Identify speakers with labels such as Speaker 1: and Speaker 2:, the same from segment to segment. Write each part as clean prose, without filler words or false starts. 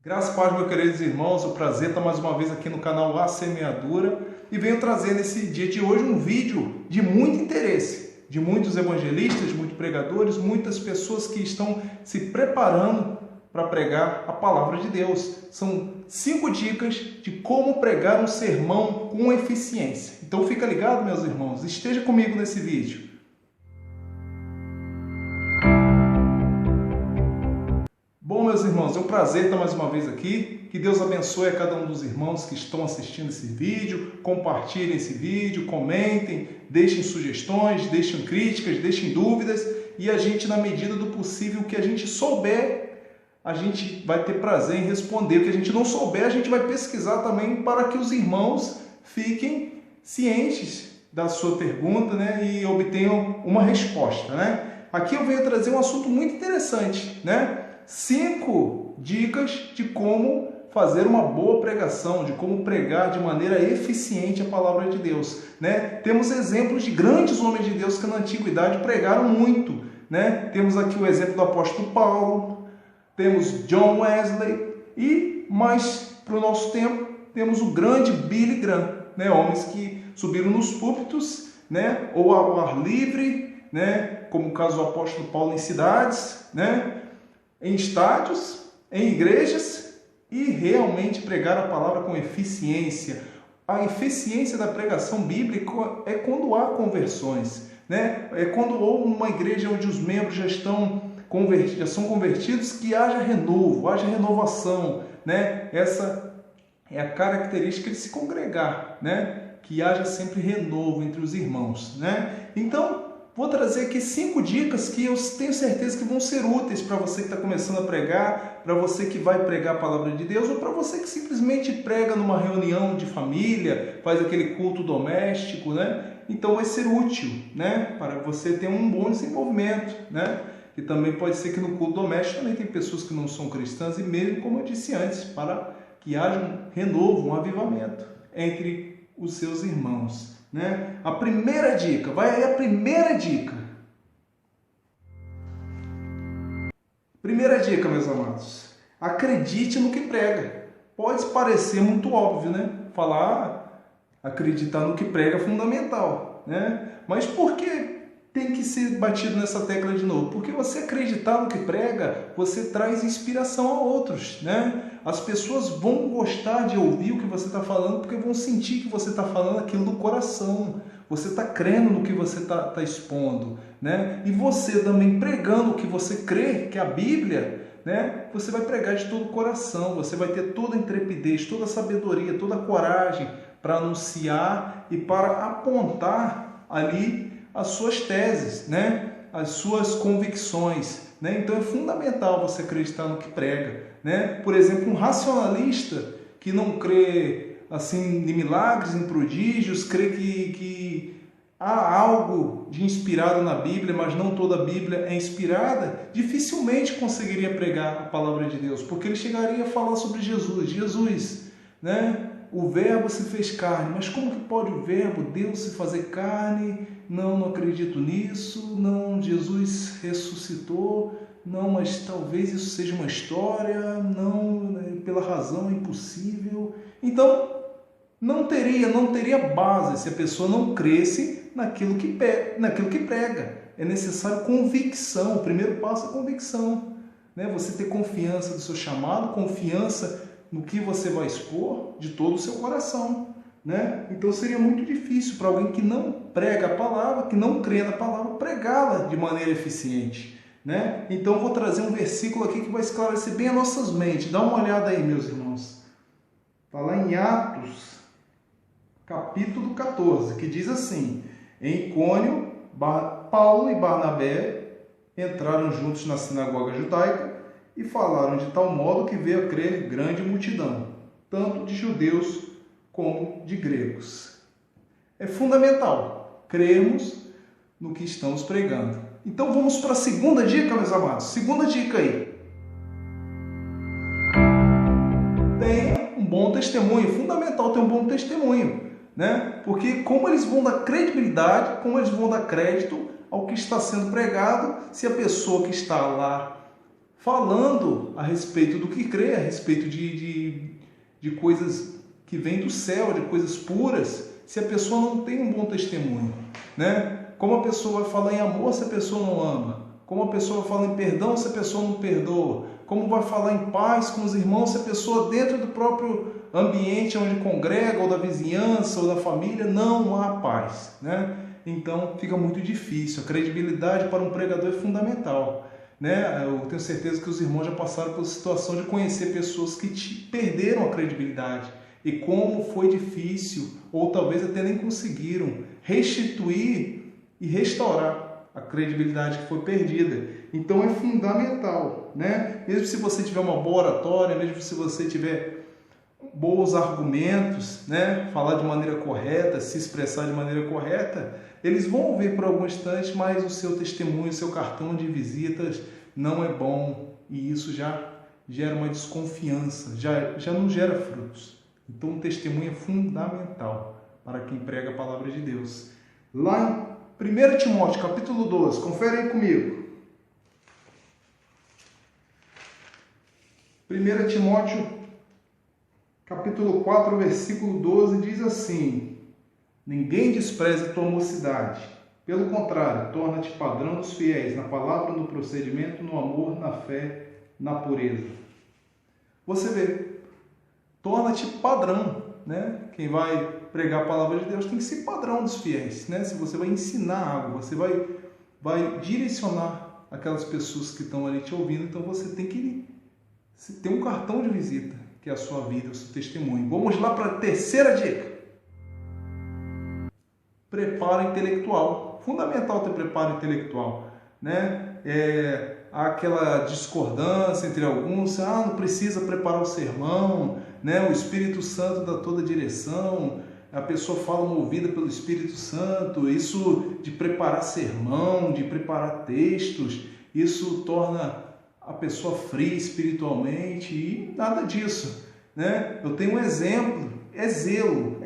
Speaker 1: Graças a Deus, meus queridos irmãos, o prazer está mais uma vez aqui no canal A Semeadura e venho trazer nesse dia de hoje um vídeo de muito interesse, de muitos evangelistas, muitos pregadores, muitas pessoas que estão se preparando para pregar a palavra de Deus. São 5 dicas de como pregar um sermão com eficiência. Então fica ligado, meus irmãos, esteja comigo nesse vídeo. Bom, meus irmãos, é um prazer estar mais uma vez aqui. Que Deus abençoe a cada um dos irmãos que estão assistindo esse vídeo. Compartilhem esse vídeo, comentem, deixem sugestões, deixem críticas, deixem dúvidas. E a gente, na medida do possível, o que a gente souber, a gente vai ter prazer em responder. O que a gente não souber, a gente vai pesquisar também para que os irmãos fiquem cientes da sua pergunta, né, e obtenham uma resposta, né? Aqui eu venho trazer um assunto muito interessante, né? 5 dicas de como fazer uma boa pregação, de como pregar de maneira eficiente a palavra de Deus, né? Temos exemplos de grandes homens de Deus que na antiguidade pregaram muito, né? Temos aqui o exemplo do apóstolo Paulo, temos John Wesley e, mais para o nosso tempo, temos o grande Billy Graham, né? Homens que subiram nos púlpitos, né? Ou ao ar livre, né? Como o caso do apóstolo Paulo em cidades, né? Em estádios, em igrejas e realmente pregar a palavra com eficiência. A eficiência da pregação bíblica é quando há conversões, né? É quando há uma igreja onde os membros já são convertidos, que haja renovo, haja renovação, né? Essa é a característica de se congregar, né? Que haja sempre renovo entre os irmãos, né? Então, vou trazer aqui 5 dicas que eu tenho certeza que vão ser úteis para você que está começando a pregar, para você que vai pregar a palavra de Deus, ou para você que simplesmente prega numa reunião de família, faz aquele culto doméstico, né? Então vai ser útil, né? Para você ter um bom desenvolvimento, né? E também pode ser que no culto doméstico também tem pessoas que não são cristãs, e mesmo, como eu disse antes, para que haja um renovo, um avivamento entre os seus irmãos, né? A primeira dica, vai aí a primeira dica. Primeira dica, meus amados. Acredite no que prega. Pode parecer muito óbvio, né? Acreditar no que prega é fundamental, né? Mas por que tem que ser batido nessa tecla de novo? Porque você acreditar no que prega, você traz inspiração a outros, né? As pessoas vão gostar de ouvir o que você está falando, porque vão sentir que você está falando aquilo do coração. Você está crendo no que você está expondo, né? E você também pregando o que você crê, que é a Bíblia, né? Você vai pregar de todo o coração, você vai ter toda a intrepidez, toda a sabedoria, toda a coragem para anunciar e para apontar ali as suas teses, né? As suas convicções, né? Então é fundamental você acreditar no que prega, né? Por exemplo, um racionalista que não crê assim em milagres, em prodígios, crê que há algo de inspirado na Bíblia, mas não toda a Bíblia é inspirada, dificilmente conseguiria pregar a palavra de Deus, porque ele chegaria a falar sobre Jesus, né? O verbo se fez carne, mas como que pode o verbo, Deus, se fazer carne? Não acredito nisso, não, Jesus ressuscitou, não, mas talvez isso seja uma história, não, pela razão é impossível. Então, não teria base se a pessoa não cresce naquilo que prega. É necessário convicção, o primeiro passo é convicção, né? Você ter confiança do seu chamado, confiança no que você vai expor de todo o seu coração, né? Então seria muito difícil para alguém que não prega a palavra, que não crê na palavra, pregá-la de maneira eficiente, né? Então eu vou trazer um versículo aqui que vai esclarecer bem as nossas mentes. Dá uma olhada aí, meus irmãos. Está lá em Atos, capítulo 14, que diz assim: em Icônio, Paulo e Barnabé entraram juntos na sinagoga judaica e falaram de tal modo que veio a crer grande multidão, tanto de judeus como de gregos. É fundamental crermos no que estamos pregando. Então vamos para a segunda dica, meus amados. Segunda dica aí. Tenha um bom testemunho. É fundamental ter um bom testemunho, né? Porque como eles vão dar credibilidade, como eles vão dar crédito ao que está sendo pregado, se a pessoa que está lá falando a respeito do que crê, a respeito de coisas que vêm do céu, de coisas puras, se a pessoa não tem um bom testemunho, né? Como a pessoa vai falar em amor se a pessoa não ama? Como a pessoa vai falar em perdão se a pessoa não perdoa? Como vai falar em paz com os irmãos se a pessoa dentro do próprio ambiente onde congrega, ou da vizinhança, ou da família, não há paz, né? Então fica muito difícil. A credibilidade para um pregador é fundamental, né? Eu tenho certeza que os irmãos já passaram por situação de conhecer pessoas que perderam a credibilidade e como foi difícil, ou talvez até nem conseguiram restituir e restaurar a credibilidade que foi perdida. Então é fundamental, né? Mesmo se você tiver uma boa oratória, mesmo se você tiver bons argumentos, né? Falar de maneira correta, se expressar de maneira correta, eles vão ouvir por algum instante, mas o seu testemunho, o seu cartão de visitas não é bom, e isso já gera uma desconfiança, já não gera frutos. Então o testemunho é fundamental para quem prega a palavra de Deus. Lá em 1 Timóteo, capítulo 12, confere aí comigo. 1 Timóteo, capítulo 4, versículo 12, diz assim: ninguém despreze a tua mocidade. Pelo contrário, torna-te padrão dos fiéis na palavra, no procedimento, no amor, na fé, na pureza. Você vê, torna-te padrão, né? Quem vai pregar a palavra de Deus tem que ser padrão dos fiéis, né? Se você vai ensinar algo, você vai direcionar aquelas pessoas que estão ali te ouvindo, então você tem que ter um cartão de visita, que é a sua vida, o seu testemunho. Vamos lá para a terceira dica. Preparo intelectual. Fundamental ter preparo intelectual, né? Há aquela discordância entre alguns, não precisa preparar o sermão, né? O Espírito Santo dá toda a direção, a pessoa fala movida pelo Espírito Santo. Isso de preparar sermão, de preparar textos, isso torna a pessoa fria espiritualmente, e nada disso, né? Eu tenho um exemplo, é zelo.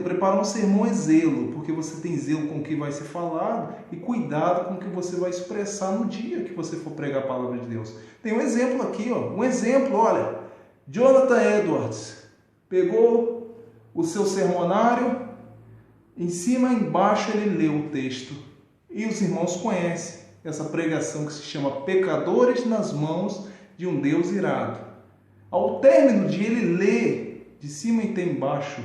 Speaker 1: Preparar um sermão é zelo, porque você tem zelo com o que vai ser falado e cuidado com o que você vai expressar no dia que você for pregar a palavra de Deus. Tem um exemplo aqui, olha, Jonathan Edwards pegou o seu sermonário, em cima e embaixo ele leu o texto, e os irmãos conhecem essa pregação que se chama Pecadores nas Mãos de um Deus Irado. Ao término de ele ler de cima e embaixo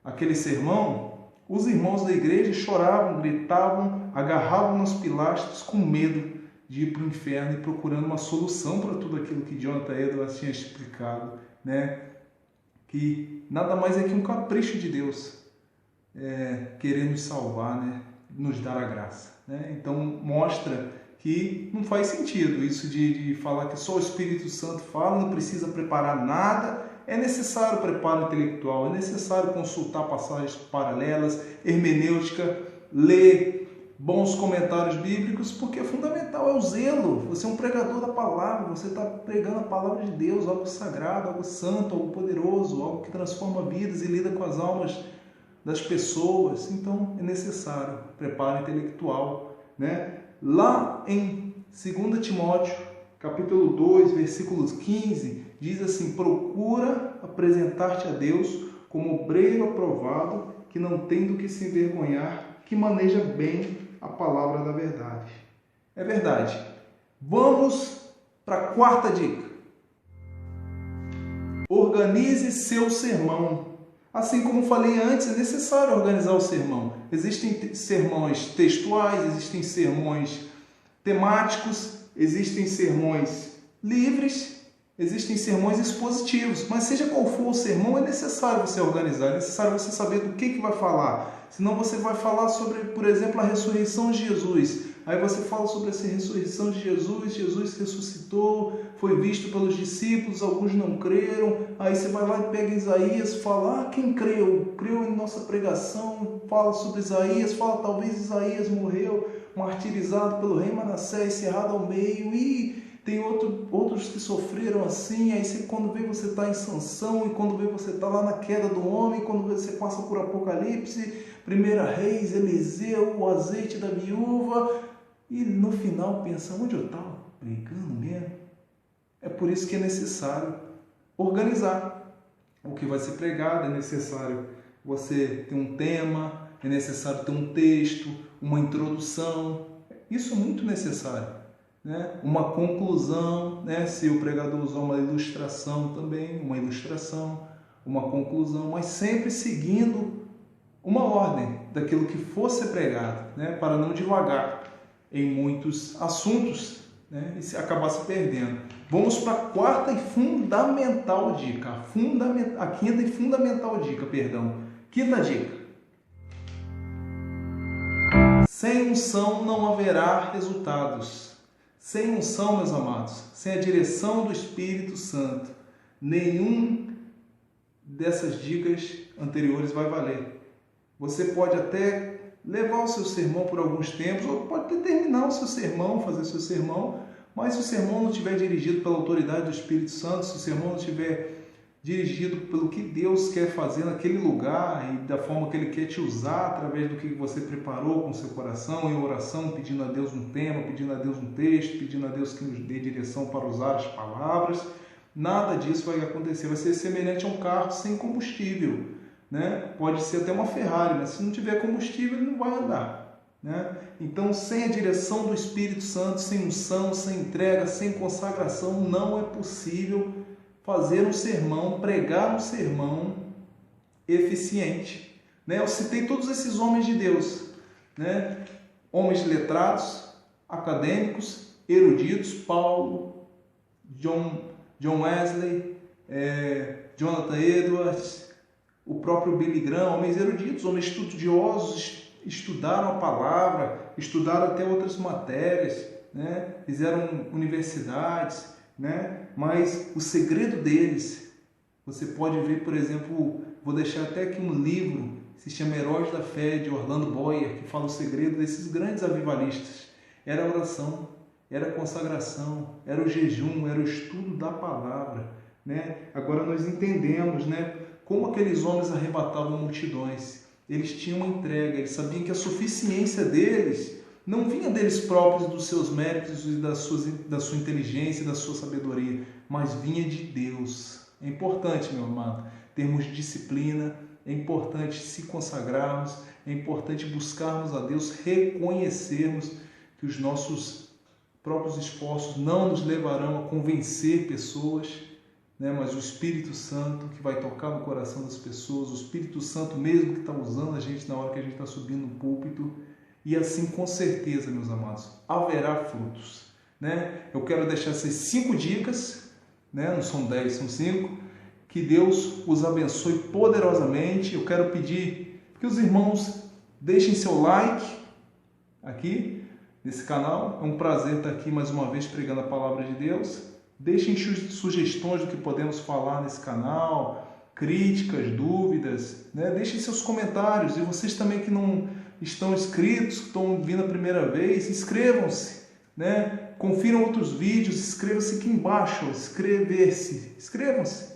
Speaker 1: aquele sermão, os irmãos da igreja choravam, gritavam, agarravam nos pilastros com medo de ir para o inferno e procurando uma solução para tudo aquilo que Jonathan Edwards tinha explicado, né? Que nada mais é que um capricho de Deus, querendo nos salvar, né? Nos dar a graça, né? Então mostra que não faz sentido isso de falar que só o Espírito Santo fala, não precisa preparar nada. É necessário preparo intelectual, é necessário consultar passagens paralelas, hermenêutica, ler bons comentários bíblicos, porque é fundamental, é o zelo. Você é um pregador da palavra, você está pregando a palavra de Deus, algo sagrado, algo santo, algo poderoso, algo que transforma vidas e lida com as almas das pessoas. Então é necessário preparo intelectual, né? Lá em 2 Timóteo, capítulo 2, versículos 15, diz assim: procura apresentar-te a Deus como obreiro aprovado, que não tem do que se envergonhar, que maneja bem a palavra da verdade. É verdade. Vamos para a quarta dica. Organize seu sermão. Assim como falei antes, é necessário organizar o sermão. Existem sermões textuais, existem sermões temáticos, existem sermões livres, existem sermões expositivos. Mas seja qual for o sermão, é necessário você organizar, é necessário você saber do que vai falar. Senão você vai falar sobre, por exemplo, a ressurreição de Jesus. Aí você fala sobre essa ressurreição de Jesus, Jesus ressuscitou, foi visto pelos discípulos, alguns não creram. Aí você vai lá e pega Isaías e fala, quem creu? Creu em nossa pregação, fala sobre Isaías, fala talvez Isaías morreu martirizado pelo rei Manassés, cerrado ao meio, e tem outros que sofreram assim. Aí você, quando vê, você está em Sansão, e quando vê, você está lá na queda do homem, quando vê, você passa por Apocalipse, 1 Reis, Eliseu, o azeite da viúva, e no final pensa, onde eu estava pregando mesmo? É por isso que é necessário organizar o que vai ser pregado, é necessário você ter um tema, é necessário ter um texto, uma introdução. Isso é muito necessário, né? Uma conclusão, né? Se o pregador usar uma ilustração também, uma ilustração, uma conclusão, mas sempre seguindo uma ordem daquilo que for ser pregado, né? Para não divagar em muitos assuntos, né? E se acabar se perdendo. Vamos para a quarta e fundamental dica, a quinta e fundamental dica, perdão. Quinta dica. Sem unção não haverá resultados. Sem unção, meus amados, sem a direção do Espírito Santo, nenhum dessas dicas anteriores vai valer. Você pode até levar o seu sermão por alguns tempos, ou pode até terminar o seu sermão, fazer o seu sermão, mas se o sermão não estiver dirigido pela autoridade do Espírito Santo, se o sermão não estiver dirigido pelo que Deus quer fazer naquele lugar e da forma que Ele quer te usar através do que você preparou com o seu coração, em oração, pedindo a Deus um tema, pedindo a Deus um texto, pedindo a Deus que nos dê direção para usar as palavras, nada disso vai acontecer. Vai ser semelhante a um carro sem combustível, né? Pode ser até uma Ferrari, mas se não tiver combustível, ele não vai andar, né? Então, sem a direção do Espírito Santo, sem unção, sem entrega, sem consagração, não é possível fazer um sermão, pregar um sermão eficiente, né? Eu citei todos esses homens de Deus, né? Homens letrados, acadêmicos, eruditos, Paulo, John Wesley, Jonathan Edwards, o próprio Billy Graham, homens eruditos, homens estudiosos, estudaram a palavra, estudaram até outras matérias, né? Fizeram universidades, né? Mas o segredo deles, você pode ver, por exemplo, vou deixar até aqui um livro, se chama Heróis da Fé, de Orlando Boyer, que fala o segredo desses grandes avivalistas. Era a oração, era a consagração, era o jejum, era o estudo da palavra, né? Agora nós entendemos, né, como aqueles homens arrebatavam multidões. Eles tinham uma entrega, eles sabiam que a suficiência deles não vinha deles próprios, dos seus méritos e da sua inteligência e da sua sabedoria, mas vinha de Deus. É importante, meu amado, termos disciplina, é importante se consagrarmos, é importante buscarmos a Deus, reconhecermos que os nossos próprios esforços não nos levarão a convencer pessoas, né? Mas o Espírito Santo que vai tocar no coração das pessoas, o Espírito Santo mesmo que está usando a gente na hora que a gente está subindo no púlpito. E assim, com certeza, meus amados, haverá frutos, né? Eu quero deixar essas 5 dicas, né? Não são 10, são 5. Que Deus os abençoe poderosamente. Eu quero pedir que os irmãos deixem seu like aqui nesse canal. É um prazer estar aqui mais uma vez pregando a palavra de Deus. Deixem sugestões do que podemos falar nesse canal, críticas, dúvidas, né? Deixem seus comentários. E vocês também que não estão inscritos, que estão vindo a primeira vez, inscrevam-se, né? Confiram outros vídeos, inscrevam-se aqui embaixo, inscrevam-se,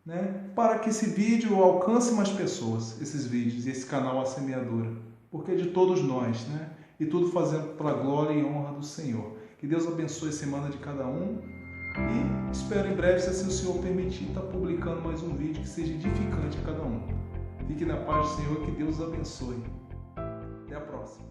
Speaker 1: né? Para que esse vídeo alcance mais pessoas, esses vídeos e esse canal A Semeadura, porque é de todos nós, né? E tudo fazendo para a glória e honra do Senhor. Que Deus abençoe a semana de cada um e espero em breve, se assim o Senhor permitir, estar publicando mais um vídeo que seja edificante a cada um. Fique na paz do Senhor e que Deus os abençoe. Até a próxima.